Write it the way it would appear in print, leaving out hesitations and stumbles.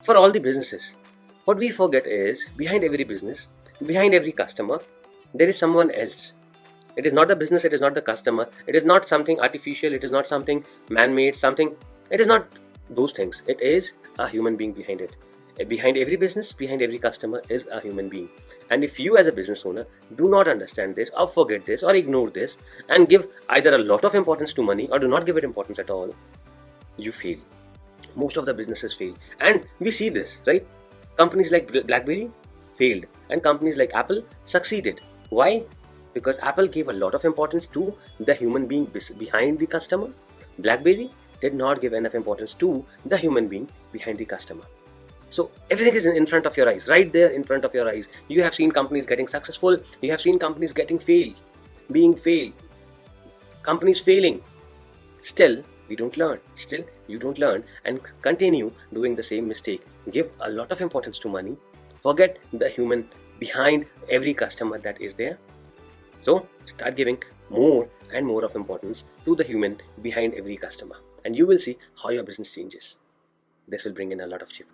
for all the businesses. What we forget is, behind every business, behind every customer, there is someone else. It is not the business, it is not the customer, it is not something artificial, it is not something man-made, it is not those things. It is a human being behind it. Behind every business, behind every customer is a human being. And if you as a business owner do not understand this, or forget this, or ignore this, and give either a lot of importance to money or do not give it importance at all, you fail. Most of the businesses fail. And we see this, right? Companies like BlackBerry failed, and companies like Apple succeeded. Why? Because Apple gave a lot of importance to the human being behind the customer. BlackBerry did not give enough importance to the human being behind the customer. So everything is in front of your eyes, right there in front of your eyes. You have seen companies getting successful. You have seen companies getting failed, companies failing. Still, we don't learn. Still, you don't learn and continue doing the same mistake. Give a lot of importance to money. Forget the human behind every customer that is there. So start giving more and more of importance to the human behind every customer, and you will see how your business changes. This will bring in a lot of shift.